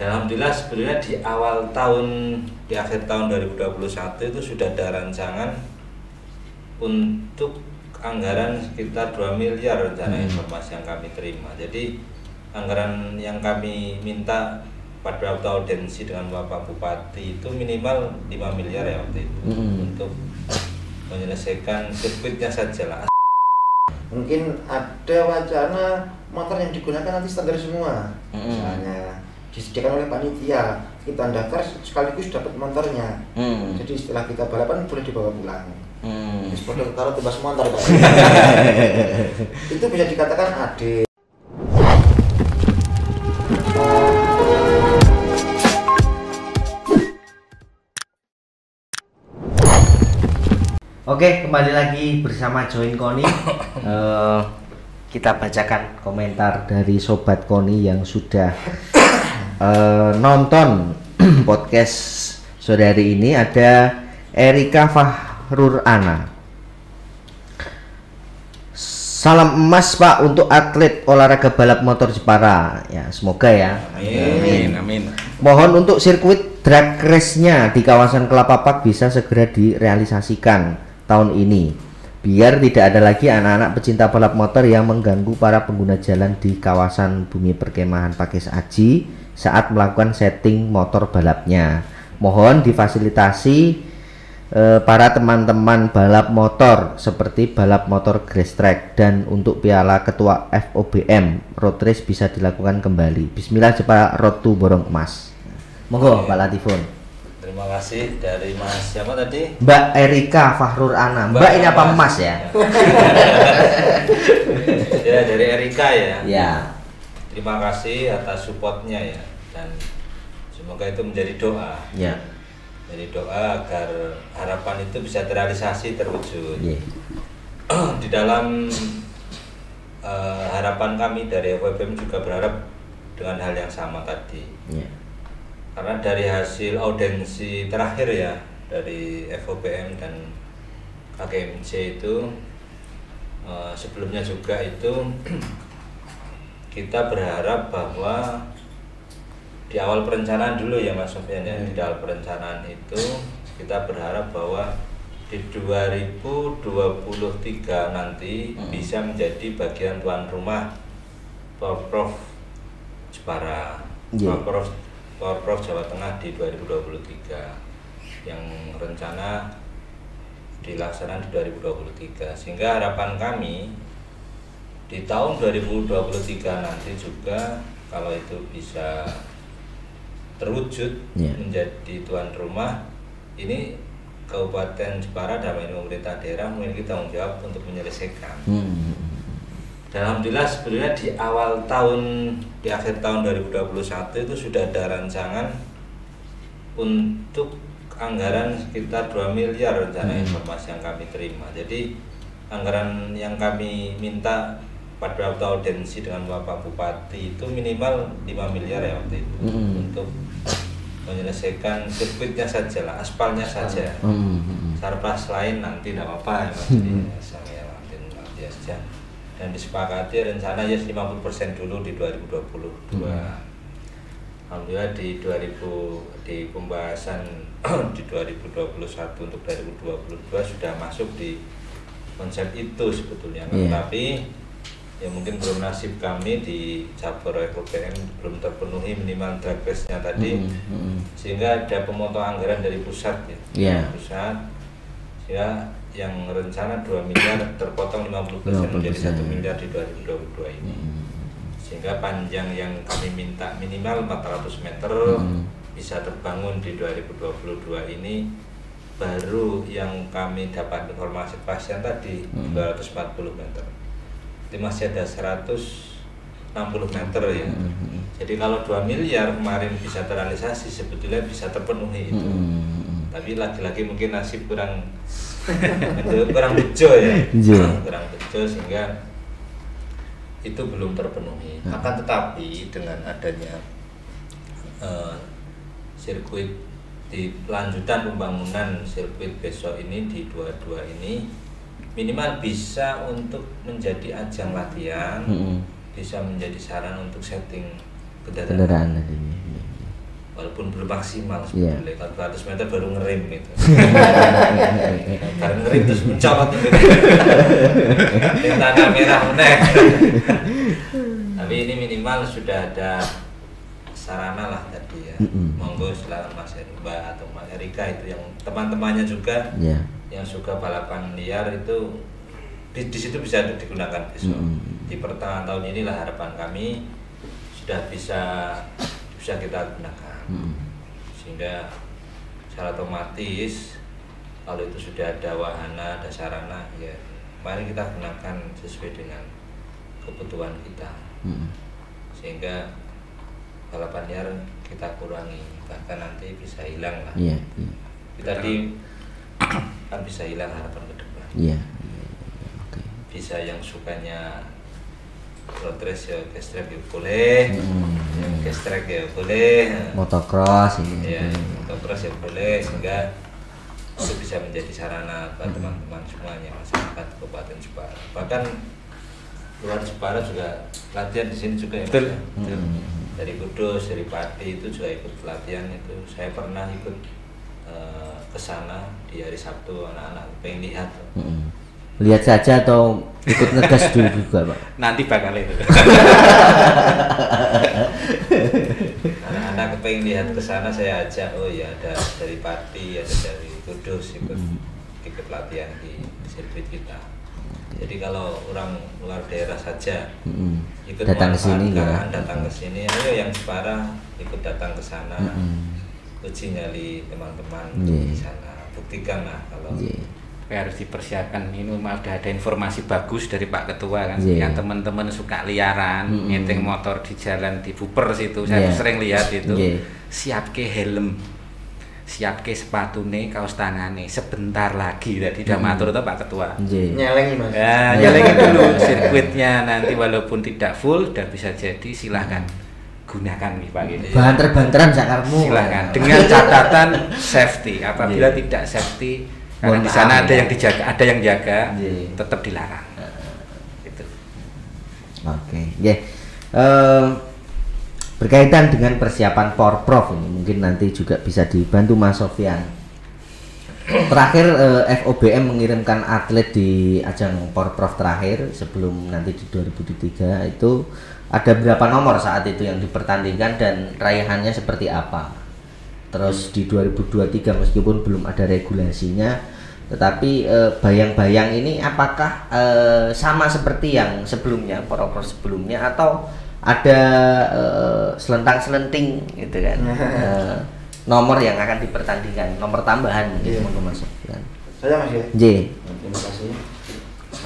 Alhamdulillah sebenarnya di awal tahun, di akhir tahun 2021 itu sudah ada rancangan untuk anggaran sekitar 2 miliar rencana informasi yang kami terima. Jadi anggaran yang kami minta pada waktu audiensi dengan Bapak Bupati itu minimal 5 miliar ya waktu itu untuk menyelesaikan sirkuitnya saja lah. Mungkin ada wacana motor yang digunakan nanti standar semua, misalnya disediakan oleh panitia, kita daftar sekaligus dapat motornya. Jadi setelah kita balapan boleh dibawa pulang. Seperti taruh tebas motor Pak. Itu bisa dikatakan AD. Oke, kembali lagi bersama Join Koni. Kita bacakan komentar dari Sobat Koni yang sudah nonton podcast sore hari ini. Ada Erika Fahrurana. Salam emas Pak untuk atlet olahraga balap motor Jepara. Ya, semoga ya. Amin. Mohon untuk sirkuit drag race-nya di kawasan Kelapa Park bisa segera direalisasikan tahun ini, biar tidak ada lagi anak-anak pecinta balap motor yang mengganggu para pengguna jalan di kawasan Bumi Perkemahan Pakis Aji saat melakukan setting motor balapnya. Mohon difasilitasi para teman-teman balap motor seperti balap motor grass track, dan untuk piala ketua FOBM road race bisa dilakukan kembali. Bismillah Jepara Road to Borong Emas. Monggo Pak Latifun. Terima kasih dari Mas siapa tadi? Mbak Erika Fahrurana. Mbak ini apa Mas ya? Ya dari Erika ya. Ya. Terima kasih atas supportnya ya, dan semoga itu menjadi doa. Ya. Jadi doa agar harapan itu bisa terrealisasi, terwujud. Di dalam harapan kami dari FOBM juga berharap dengan hal yang sama tadi. Karena dari hasil audiensi terakhir ya dari FOBM dan KKMC itu sebelumnya juga itu kita berharap bahwa di awal perencanaan dulu ya Mas Sofyan ya, di awal perencanaan itu kita berharap bahwa di 2023 nanti bisa menjadi bagian tuan rumah Porprov Jepara, Porprov Jawa Tengah di 2023 yang rencana dilaksanakan di 2023, sehingga harapan kami di tahun 2023 nanti juga kalau itu bisa terwujud menjadi tuan rumah, ini Kabupaten Jepara dalam ini pemerintah daerah memiliki tanggung jawab untuk menyelesaikan. Dan Alhamdulillah sebenarnya di awal tahun, di akhir tahun 2021 itu sudah ada rancangan untuk anggaran sekitar 2 miliar rencana informasi yang kami terima. Jadi anggaran yang kami minta pada waktu audiensi dengan Bapak Bupati itu minimal 5 miliar ya waktu itu untuk menyelesaikan sirkuitnya saja lah, aspalnya saja. Sarpas lain nanti tidak apa-apa ya Mas, nanti saja. Dan disepakati rencana ya 50% dulu di 2022. Alhamdulillah di pembahasan di 2021 untuk 2022 sudah masuk di konsep itu sebetulnya. Tapi ya mungkin belum nasib kami di cabur FOBM belum terpenuhi minimal drag race-nya tadi, sehingga ada pemotongan anggaran dari pusat ya. Pusat ya, yang rencana 2 miliar terpotong 50% menjadi 1 miliar di 2022 ini. Sehingga panjang yang kami minta minimal 400 meter bisa terbangun di 2022 ini. Baru yang kami dapat informasi pasien tadi 240 meter. Itu masih ada 160 meter ya. Jadi kalau 2 miliar kemarin bisa terrealisasi, sebetulnya bisa terpenuhi itu. Tapi lagi-lagi mungkin nasib kurang bejo ya. Kurang bejo sehingga itu belum terpenuhi. Akan tetapi dengan adanya sirkuit di lanjutan pembangunan sirkuit besok ini di 22 ini minimal bisa untuk menjadi ajang latihan, bisa menjadi saran untuk setting kendaraan. walaupun belum maksimal sebetulnya. Kalau 200 meter baru ngerem gitu. Baru ngerem terus mencolot gitu. Tanda merah meneh. Tapi ini minimal sudah ada sarana lah tadi ya. Monggo silakan Mas Mbak atau Mbak Erika itu yang teman-temannya juga yang suka balapan liar itu di situ bisa digunakan besok. Di pertengahan tahun inilah harapan kami sudah bisa kita gunakan. Sehingga secara otomatis kalau itu sudah ada wahana, ada sarana, ya mari kita gunakan sesuai dengan kebutuhan kita. Sehingga balapan liar kita kurangi, bahkan nanti bisa hilang lah. Kita kan bisa hilang harapan ke depan. Bisa yang sukanya road race ya gas track ya boleh, gas track ya boleh, motocross ini ya motocross ya boleh, sehingga itu bisa menjadi sarana buat teman-teman semuanya masyarakat Kabupaten Jepara. Bahkan luar Jepara juga latihan di sini juga ya. Betul. Dari Kudus, dari Pati itu juga ikut pelatihan itu. Saya pernah ikut ke sana di hari Sabtu, anak-anak pengen lihat. Lihat saja atau ikut ngegas dulu juga, Pak? Nanti bakal itu. Anak-anak pengen lihat ke sana saya ajak, oh ya ada dari Pati, ada dari Kudus ikut latihan di sirkuit kita. Jadi kalau orang luar daerah saja ikut datang ke sini ya. Datang ke sini, ayo yang Jepara ikut datang ke sana. Uji nyali teman-teman di sana. Buktikan lah kalau harus dipersiapkan. Ini udah ada informasi bagus dari Pak Ketua kan, yang teman-teman suka liaran, nyeting motor di jalan di Bupers itu, saya sering lihat itu, siapke helm, siapke sepatune, kaos tangane, sebentar lagi tadi udah matur itu Pak Ketua. Nyelengi Mas. Ya, nyelengi dulu sirkuitnya nanti walaupun tidak full, udah bisa jadi silahkan gunakan nih Pak gitu. Bahan terbanteran sakarmu. Silahkan dengan catatan safety. Apabila tidak safety, karena di sana ada yang dijaga, ada yang jaga, tetap dilarang. Gitu. Oke, berkaitan dengan persiapan Porprov ini, mungkin nanti juga bisa dibantu Mas Sofyan. Terakhir FOBM mengirimkan atlet di ajang Porprov terakhir sebelum nanti di 2023 itu ada berapa nomor saat itu yang dipertandingkan dan raihannya seperti apa? Terus di 2023 meskipun belum ada regulasinya, tetapi bayang-bayang ini apakah sama seperti yang sebelumnya, Porprov sebelumnya, atau ada selentang-selenting gitu kan? Nomor yang akan dipertandingkan, nomor tambahan gitu Mas Sofyan. Saya Mas ya. Terima kasih.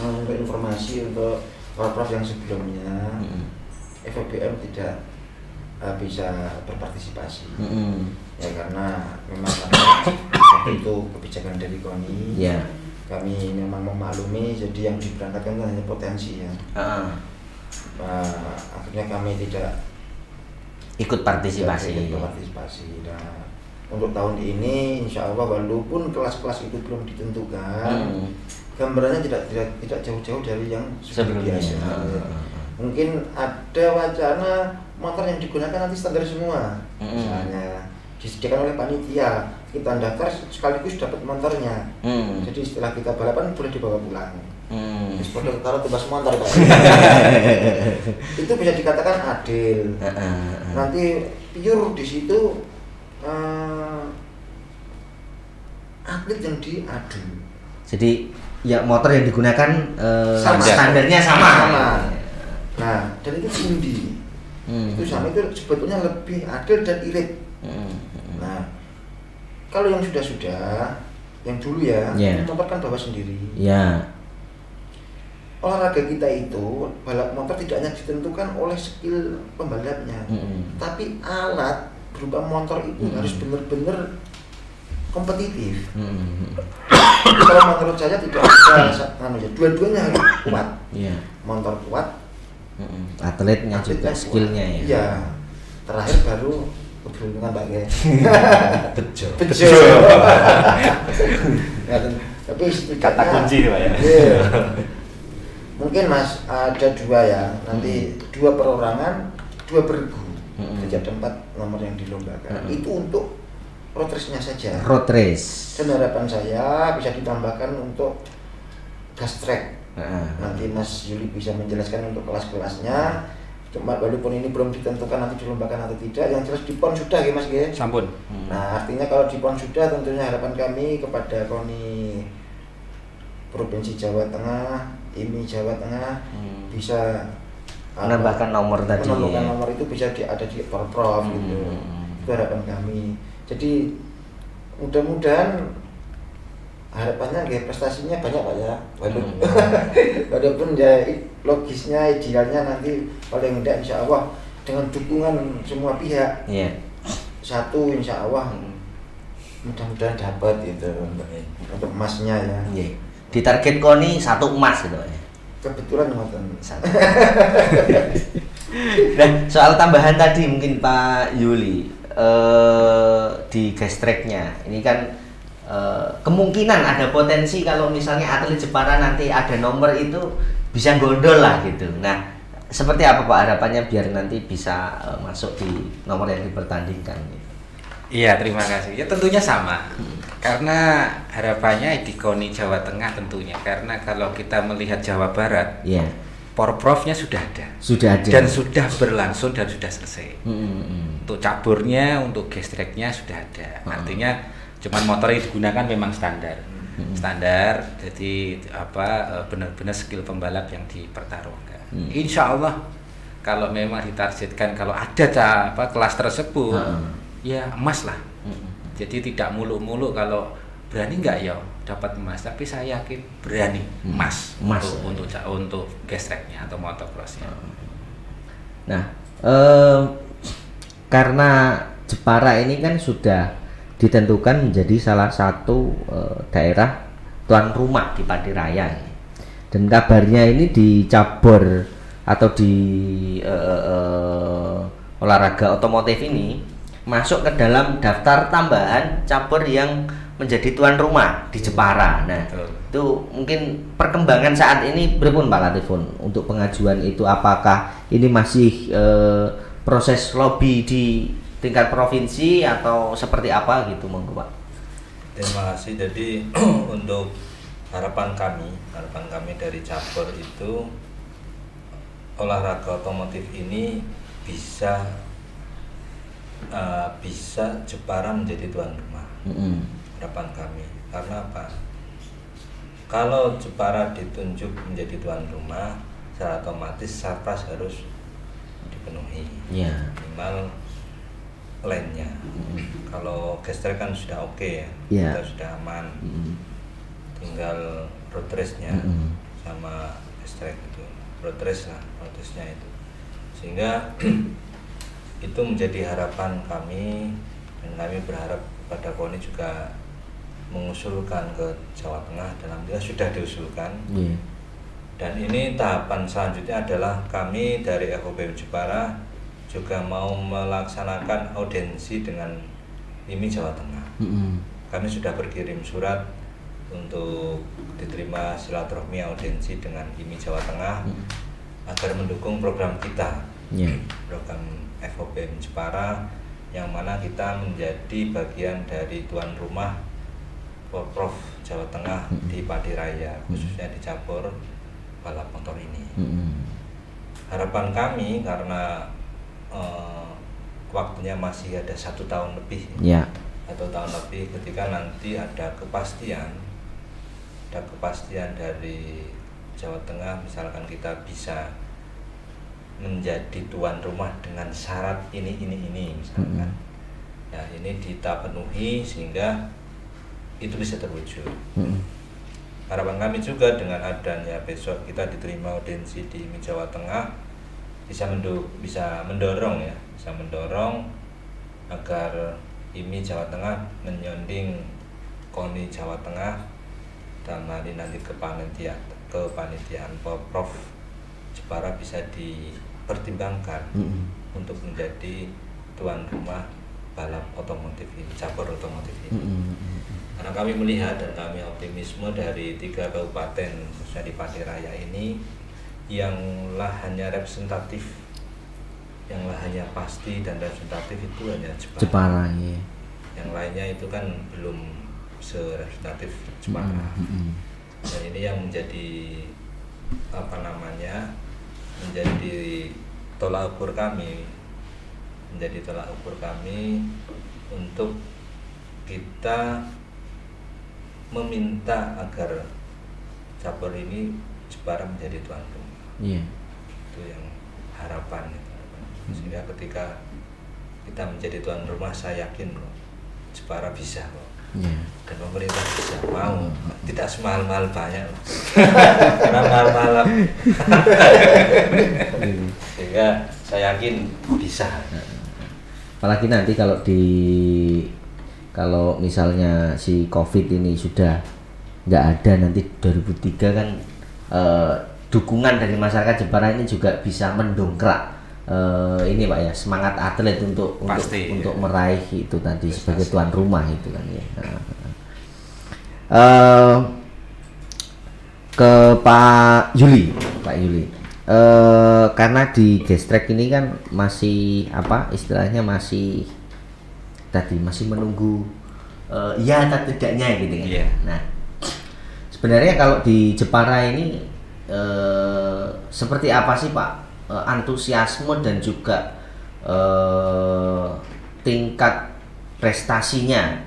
Untuk informasi untuk Porprov yang sebelumnya, FOBM tidak bisa berpartisipasi. Ya karena memang waktu itu kebijakan dari KONI. Kami memang memaklumi, jadi yang diberangkatkan hanya potensi ya. Akhirnya kami tidak ikut partisipasi. Nah, untuk tahun ini insya Allah walaupun kelas-kelas itu belum ditentukan, gambarannya tidak jauh-jauh dari yang sebelumnya. Mungkin ada wacana motor yang digunakan nanti standar semua, misalnya disediakan oleh panitia, kita daftar sekaligus dapat motornya. Jadi setelah kita balapan boleh dibawa pulang. Seperti taruh tebas motor Pak. Itu bisa dikatakan adil. Nanti pure di situ atlet yang diadu. Jadi ya motor yang digunakan standarnya sama. Nah, dan itu undi. Itu sama, itu sebetulnya lebih adil dan irit. Nah, kalau yang sudah yang dulu ya, motor kan bawa sendiri. Olahraga kita itu balap motor tidak hanya ditentukan oleh skill pembalapnya, tapi alat berupa motor itu harus benar-benar kompetitif. Kalau menurut saya tidak ada dua-duanya harus kuat. Motor kuat, atletnya juga skillnya ya. Iya. Terakhir baru keberuntungan Pak Ge. Bejo. Tapi kata kunci Pak ya. Mungkin Mas ada dua ya, nanti dua perorangan, dua bergu. Jadi ada 4 nomor yang dilombakan. Itu untuk road race-nya saja. Road race. Dan harapan saya bisa ditambahkan untuk gas track. Nanti Mas Yuli bisa menjelaskan untuk kelas-kelasnya. Cuma walaupun ini belum ditentukan nanti dilombakan atau tidak, yang jelas di PON sudah ya Mas ya. Sampun. Nah, artinya kalau di PON sudah, tentunya harapan kami kepada KONI Provinsi Jawa Tengah, IMI Jawa Tengah bisa menambahkan nomor tadi. Menambahkan nomor itu bisa ada di Porprov gitu. Itu harapan kami. Jadi mudah-mudahan harapannya ya prestasinya banyak Pak ya. Walaupun ya logisnya idealnya nanti paling tidak insya Allah dengan dukungan semua pihak. Satu insya Allah mudah-mudahan dapat itu untuk emasnya ya. Di target KONI 1 emas gitu ya. Kebetulan ngoten. Nah, soal tambahan tadi mungkin Pak Yuli di gas track-nya. Ini kan kemungkinan ada potensi kalau misalnya atlet Jepara nanti ada nomor itu bisa gondol lah gitu. Nah, seperti apa Pak harapannya biar nanti bisa masuk di nomor yang dipertandingkan gitu? Iya, terima kasih. Ya tentunya sama. Karena harapannya di KONI Jawa Tengah tentunya. Karena kalau kita melihat Jawa Barat, Porprov-nya sudah ada. Dan sudah berlangsung dan sudah selesai. Untuk caburnya, untuk gas track-nya sudah ada. Artinya cuman motor yang digunakan memang standar. Jadi benar-benar skill pembalap yang dipertaruhkan. Insya Allah kalau memang ditargetkan kalau ada kelas tersebut, ya emas lah. Jadi tidak muluk-muluk kalau berani nggak ya dapat emas, tapi saya yakin berani emas untuk gas track-nya atau motocross-nya. Nah, karena Jepara ini kan sudah ditentukan menjadi salah satu daerah tuan rumah di Padiraya, dan kabarnya ini di cabur atau di olahraga otomotif ini masuk ke dalam daftar tambahan cabur yang menjadi tuan rumah di Jepara. Nah, itu mungkin perkembangan saat ini berapun Pak Latifun untuk pengajuan itu, apakah ini masih proses lobby di tingkat provinsi atau seperti apa gitu monggo Pak? Terima kasih. Jadi untuk harapan kami dari cabur itu olahraga otomotif ini bisa Jepara menjadi tuan rumah. Harapan kami, karena apa? Kalau Jepara ditunjuk menjadi tuan rumah, secara otomatis sarpras harus dipenuhi, minimal lainnya. Kalau gas track kan sudah oke ya, kita sudah aman, tinggal road race-nya sama gas track itu, road race-nya itu, sehingga itu menjadi harapan kami, dan kami berharap pada KONI juga mengusulkan ke Jawa Tengah, dan alhamdulillah sudah diusulkan. Dan ini tahapan selanjutnya adalah kami dari FOBM Jepara juga mau melaksanakan audiensi dengan IMI Jawa Tengah. Kami sudah berkirim surat untuk diterima silaturahmi audiensi dengan IMI Jawa Tengah agar mendukung program kita, program FOBM Jepara, yang mana kita menjadi bagian dari tuan rumah Porprov Jawa Tengah di Padiraya, khususnya di cabur balap motor ini. Harapan kami karena waktunya masih ada 1 tahun lebih, 1 tahun lebih, ketika nanti ada kepastian dari Jawa Tengah, misalkan kita bisa menjadi tuan rumah dengan syarat ini misalkan, ya ini kita penuhi sehingga itu bisa terwujud. Harapan kami juga dengan adanya besok kita diterima audiensi di IMI Jawa Tengah bisa mendorong agar IMI Jawa Tengah menyonding KONI Jawa Tengah dan nanti kepanitiaan Porprov Jepara bisa dipertimbangkan untuk menjadi tuan rumah balap otomotif ini, cabur otomotif ini. Karena kami melihat dan kami optimisme dari 3 kabupaten khususnya di Padiraya ini yang lahannya representatif yang lahannya pasti dan representatif itu hanya Jepara ya. Yang lainnya itu kan belum serepresentatif Jepara. Dan ini yang menjadi menjadi tolak ukur kami, untuk kita meminta agar cabur ini Jepara menjadi tuan rumah. Itu yang harapan. Sehingga ketika kita menjadi tuan rumah, saya yakin kok Jepara bisa kok. Dan pemerintah bisa mau, tidak semahal-mahal banyak karena mahal-mahal sehingga saya yakin bisa. Apalagi nanti kalau misalnya si COVID ini sudah nggak ada, nanti 2003 kan dukungan dari masyarakat Jepara ini juga bisa mendongkrak ini Pak ya, semangat atlet untuk meraih itu tadi prestasi sebagai tuan rumah itu kan ya. Ke Pak Yuli, karena di Gestrek ini kan masih istilahnya masih menunggu ya atau tidaknya gitu kan. Nah, sebenarnya kalau di Jepara ini seperti apa sih Pak antusiasme dan juga tingkat prestasinya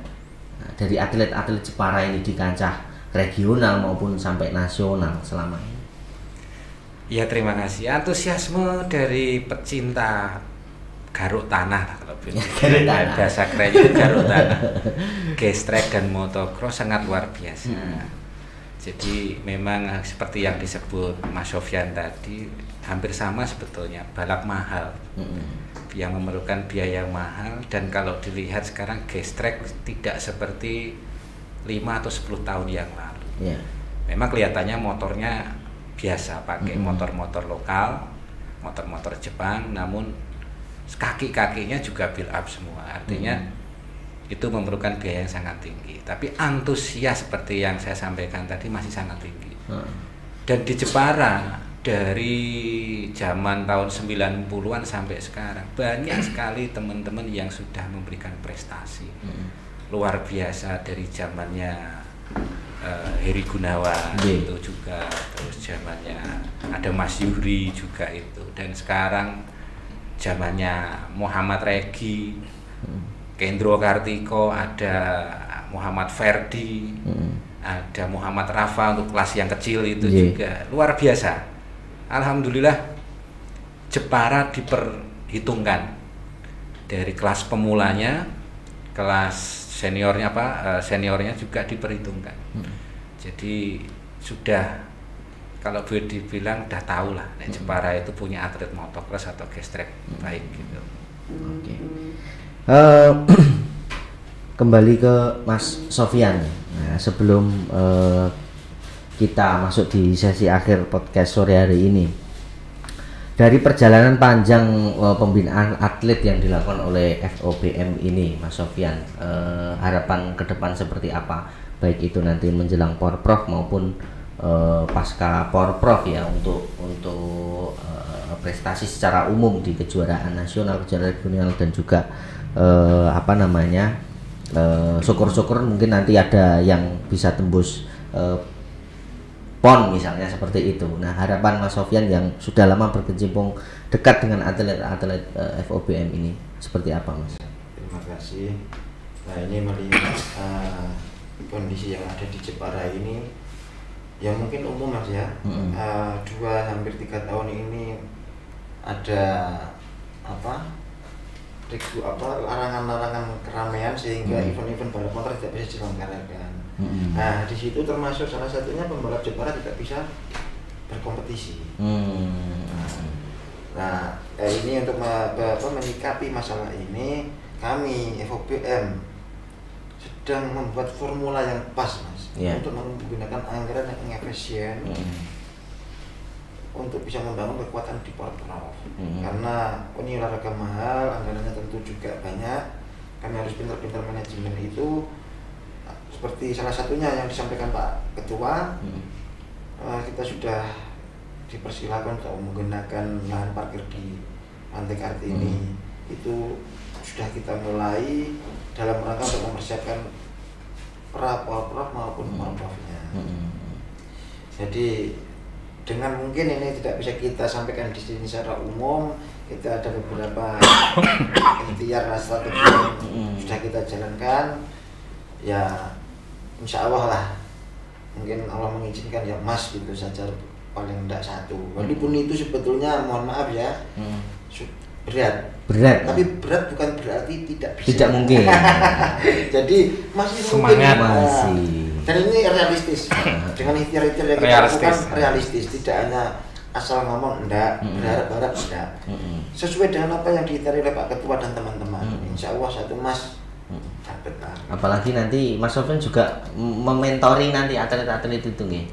dari atlet-atlet Jepara ini di kancah regional maupun sampai nasional selama ini? Ya, terima kasih. Antusiasme dari pecinta garuk tanah kalau bahasa kerennya garuk tanah, Gestrek dan motocross sangat luar biasa. Jadi memang seperti yang disebut Mas Sofyan tadi, hampir sama sebetulnya, balap mahal yang memerlukan biaya yang mahal. Dan kalau dilihat sekarang Gestrek tidak seperti 5 atau 10 tahun yang lalu. Memang kelihatannya motornya biasa, pakai motor-motor lokal, motor-motor Jepang, namun kaki-kakinya juga build up semua. Artinya itu memerlukan biaya yang sangat tinggi. Tapi antusias seperti yang saya sampaikan tadi masih sangat tinggi. Dan di Jepara dari zaman tahun 90-an sampai sekarang banyak sekali teman-teman yang sudah memberikan prestasi luar biasa. Dari zamannya Heri Gunawan itu juga, terus zamannya ada Mas Yuri juga itu, dan sekarang zamannya Muhammad Regi, Kendro Kartiko, ada Muhammad Ferdi, ada Muhammad Rafa untuk kelas yang kecil itu juga luar biasa. Alhamdulillah Jepara diperhitungkan dari kelas pemulanya, kelas seniornya seniornya juga diperhitungkan. Jadi sudah, kalau boleh dibilang udah tahu lah Jepara itu punya atlet motocross atau gestrek baik gitu. Kembali ke Mas Sofyan. Nah, sebelum kita masuk di sesi akhir podcast sore hari ini, dari perjalanan panjang pembinaan atlet yang dilakukan oleh FOBM ini, Mas Sofyan, harapan ke depan seperti apa? Baik itu nanti menjelang Porprov maupun pasca Porprov ya, untuk prestasi secara umum di kejuaraan nasional, kejuaraan regional, dan juga syukur-syukur mungkin nanti ada yang bisa tembus PON misalnya, seperti itu. Nah, harapan Mas Sofyan yang sudah lama berkecimpung dekat dengan atlet-atlet FOBM ini seperti apa, Mas? Terima kasih. Nah, ini melihat kondisi yang ada di Jepara ini, ya mungkin umum Mas ya. 2 hampir 3 tahun ini ada larangan-larangan keramaian sehingga event-event balap motor tidak bisa diselenggarakan. Nah, di situ termasuk salah satunya pembalap Jepara tidak bisa berkompetisi. Nah, ini untuk menyikapi masalah ini, kami FOBM sedang membuat formula yang pas, Mas, untuk menggunakan anggaran yang efisien untuk bisa membangun kekuatan di Porprov. Karena ini olahraga mahal, anggarannya tentu juga banyak. Kami harus pintar-pintar manajemen itu. Seperti salah satunya yang disampaikan Pak Ketua, kita sudah dipersilakan untuk menggunakan lahan parkir di Pantai Kartini itu sudah kita mulai dalam rangka untuk mempersiapkan pra-porprov maupun porprovnya. Jadi dengan mungkin ini tidak bisa kita sampaikan di sini secara umum, kita ada beberapa ikhtiar strategi yang sudah kita jalankan. Ya insya Allah lah, mungkin Allah mengizinkan ya emas gitu saja paling tidak satu. Walaupun itu sebetulnya mohon maaf ya berat, tapi berat bukan berarti tidak bisa. Tidak mungkin. Jadi masih semangat mungkin, masih. Dan ini realistis. Dengan ikhtiar-ikhtiar yang kita lakukan realistis, tidak hanya asal ngomong enggak, berharap-harap enggak. Sesuai dengan apa yang diikhtiari oleh Pak Ketua dan teman-teman. Insya Allah satu emas dapat lah. Apalagi nanti Mas Sofyan juga mementori nanti atlet-atlet itu nggih.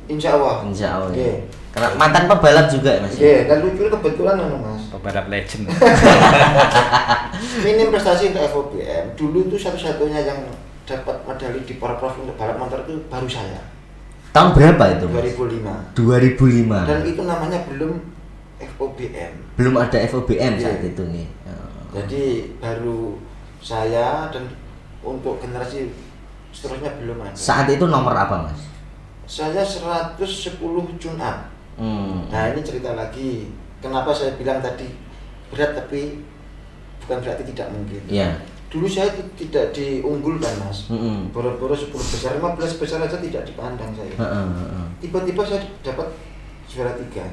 Insya Allah. Insya Allah. Okay. Karena mantan pebalap juga Mas. Iya, dan lucu kebetulan Mas. Pebalap legend. Minim prestasi untuk FOBM. Dulu itu satu-satunya yang dapat medali di Porprov untuk balap motor itu baru saya. Tahun berapa itu? 2005. 2005. Dan itu namanya belum FOBM. Belum ada FOBM saat itu nih. Jadi baru saya, dan untuk generasi seterusnya belum ada. Saat itu nomor apa Mas? Saya 110 tune up. Nah ini cerita lagi, kenapa saya bilang tadi berat tapi bukan berarti tidak mungkin. Iya. Dulu saya tidak diunggulkan Mas. Boro-boro 10 besar, 15 besar aja tidak dipandang saya. Tiba-tiba saya dapat juara 3.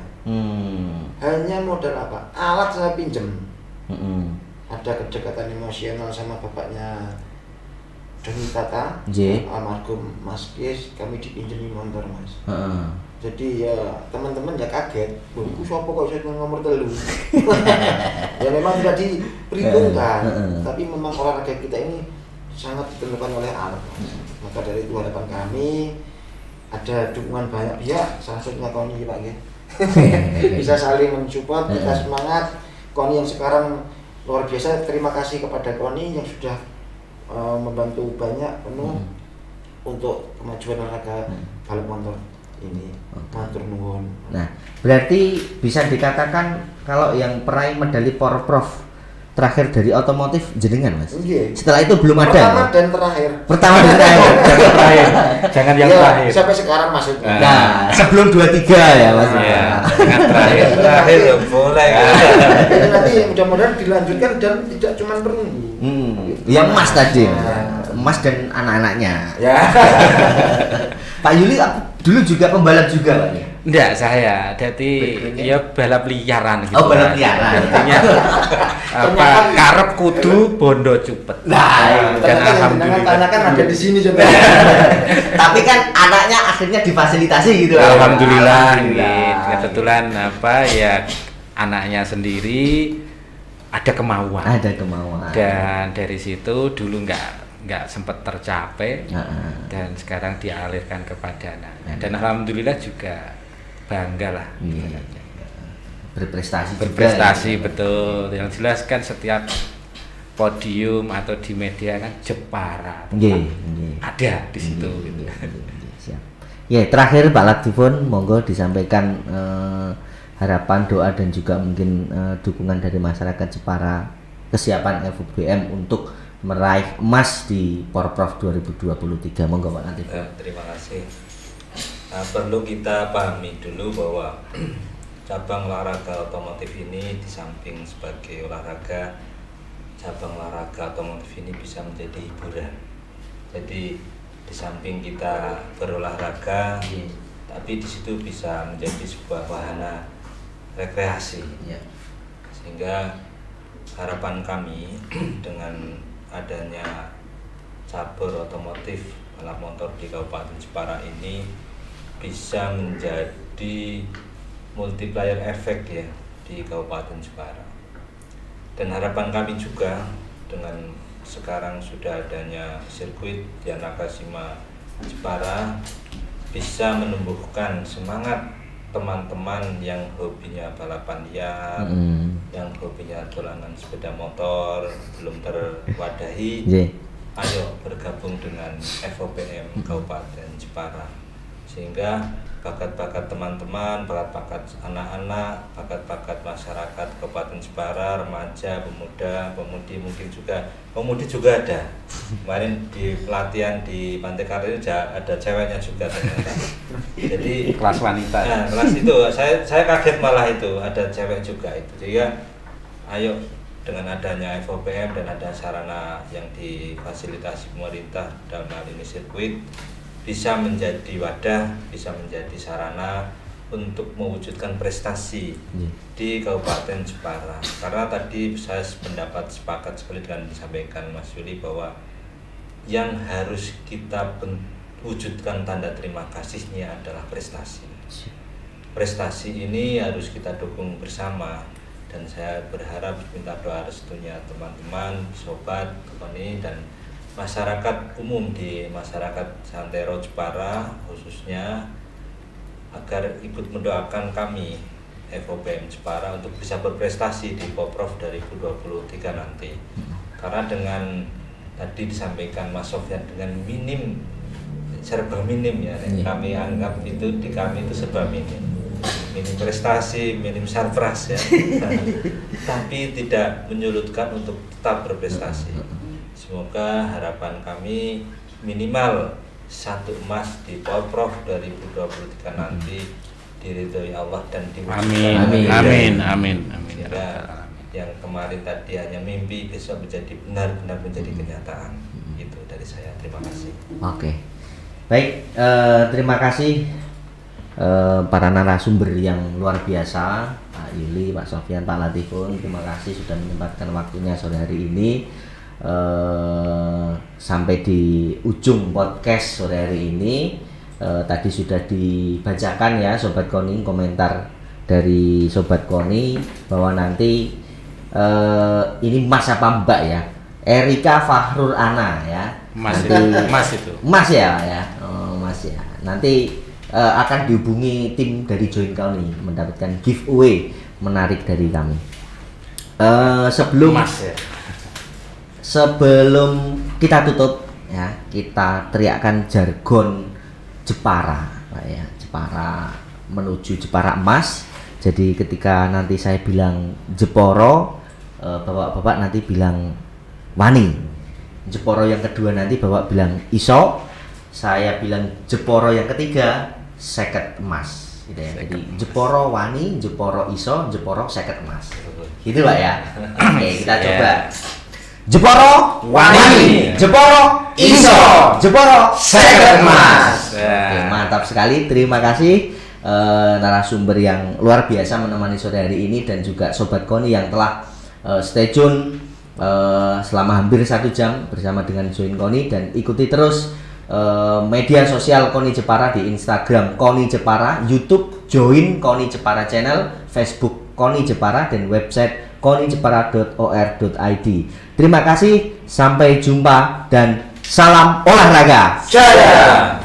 Hanya modal apa? Alat saya pinjem. Ada kedekatan emosional sama bapaknya Doni Tata, almarhum Mas Kis, kami dipinjemi motor Mas. Jadi ya teman-teman ya kaget, aku siapa kok saya nomor 3. Ya memang tidak diperhitungkan, tapi memang olahraga kita ini sangat ditentukan oleh alat. Maka dari itu harapan kami ada dukungan banyak pihak, salah satunya KONI Pak ya. Bisa saling mensupport, kita semangat. KONI yang sekarang luar biasa, terima kasih kepada KONI yang sudah membantu banyak penuh untuk kemajuan olahraga balap motor ini. Matur nuwun. Nah, berarti bisa dikatakan kalau yang peraih medali Porprov terakhir dari otomotif jenengan Mas. Setelah itu belum ada. Pertama dan terakhir. Pertama dan terakhir. Jangan terakhir. Jangan yang terakhir. Sampai sekarang maksudnya. Nah, sebelum 23 ya Mas. Iya. Jangan terakhir. Terakhir ya boleh. Jadi nanti mudah-mudahan dilanjutkan dan tidak cuma perunggu. Yang emas tadi. Emas dan anak-anaknya. Ya. Pak Yuli dulu juga pembalap juga Pak ya? Enggak, saya jadi ya balap liaran gitu. Oh, balap liaran. Artinya apa karep kudu bondo cupet. Nah, dan alhamdulillah Tanyakan ada di sini coba. Tapi kan anaknya akhirnya difasilitasi gitu. Alhamdulillah. Kebetulan apa ya anaknya sendiri ada kemauan. Ada kemauan. Dan dari situ dulu nggak sempat tercapai dan sekarang dialirkan kepada anaknya. Dan alhamdulillah juga bangga lah. Berprestasi Berprestasi juga, betul. Yang jelas kan setiap podium atau di media kan Jepara ada di situ gitu. Siap. Ya, terakhir Pak Latifun monggo disampaikan harapan, doa dan juga mungkin dukungan dari masyarakat Jepara kesiapan FOBM untuk meraih emas di Porprov 2023. Monggo Pak Latifun. Terima kasih. Nah, perlu kita pahami dulu bahwa cabang olahraga otomotif ini di samping sebagai olahraga, cabang olahraga otomotif ini bisa menjadi hiburan. Jadi di samping kita berolahraga, tapi di situ bisa menjadi sebuah wahana rekreasi. Sehingga harapan kami dengan adanya cabur otomotif balap motor di Kabupaten Jepara ini bisa menjadi multiplier efek ya di Kabupaten Jepara. Dan harapan kami juga dengan sekarang sudah adanya sirkuit di Nakashima Jepara bisa menumbuhkan semangat teman-teman yang hobinya balapan liar, yang hobinya dolanan sepeda motor belum terwadahi, ayo bergabung dengan FOBM Kabupaten Jepara, sehingga bakat-bakat teman-teman, bakat-bakat anak-anak, bakat-bakat masyarakat Kabupaten Jepara, remaja, pemuda, pemudi, mungkin juga pemudi juga ada. Kemarin di pelatihan di Pantai Kartini ada ceweknya juga ternyata. Jadi kelas wanita. Nah, kelas itu saya kaget malah itu ada cewek juga itu. Jadi ya, ayo dengan adanya FOPM dan ada sarana yang difasilitasi pemerintah dalam hal ini sirkuit, bisa menjadi wadah, bisa menjadi sarana untuk mewujudkan prestasi di Kabupaten Jepara. Karena tadi saya pendapat sepakat sekali dengan disampaikan Mas Yuli bahwa yang harus kita wujudkan tanda terima kasihnya adalah prestasi. Prestasi ini harus kita dukung bersama, dan saya berharap minta doa restunya teman-teman, sobat, Koni, dan masyarakat umum di masyarakat Santero Jepara khususnya agar ikut mendoakan kami FOPM Jepara untuk bisa berprestasi di Poprov 2023 nanti. Karena dengan tadi disampaikan Mas Sofyan dengan serba minim ya, kami anggap itu di kami itu serba minim prestasi, minim sarpras ya, tapi tidak menyulutkan untuk tetap berprestasi. Semoga harapan kami minimal 1 emas di Poprov 2023 nanti diridhoi Allah dan diwujudkan. Amin. Yang kemarin tadi hanya mimpi, besok menjadi benar-benar menjadi kenyataan. Itu dari saya. Terima kasih. Oke. Baik, terima kasih para narasumber yang luar biasa, Pak Yuli, Pak Sofyan, Pak Latifun. Terima kasih sudah menyempatkan waktunya sore hari ini. Sampai di ujung podcast sore hari ini, tadi sudah dibacakan ya Sobat Koni, komentar dari Sobat Koni bahwa nanti ini Mas apa Mbak ya, Erika Fahrul Ana ya, Mas ya Mas ya, nanti akan dihubungi tim dari Join Koni mendapatkan giveaway menarik dari kami. Sebelum kita tutup ya, kita teriakkan jargon Jepara, Pak ya. Jepara menuju Jepara emas. Jadi ketika nanti saya bilang Jeporo, bapak-bapak nanti bilang wani. Jeporo yang kedua nanti bapak bilang iso. Saya bilang Jeporo yang ketiga seket emas. Gitu ya. Jadi Jeporo wani, Jeporo iso, Jeporo seket emas. Gitu Pak ya. Oke, kita coba. Jeporo wani, Jeporo iso, Jeporo seket emas. Oke, mantap sekali. Terima kasih narasumber yang luar biasa menemani sore hari ini, dan juga Sobat Koni yang telah stay tune selama hampir 1 jam bersama dengan Join Koni. Dan ikuti terus media sosial Koni Jepara di Instagram Koni Jepara, YouTube Join Koni Jepara Channel, Facebook Koni Jepara, dan website konijepara.or.id. Terima kasih, sampai jumpa dan salam olahraga. Jaya.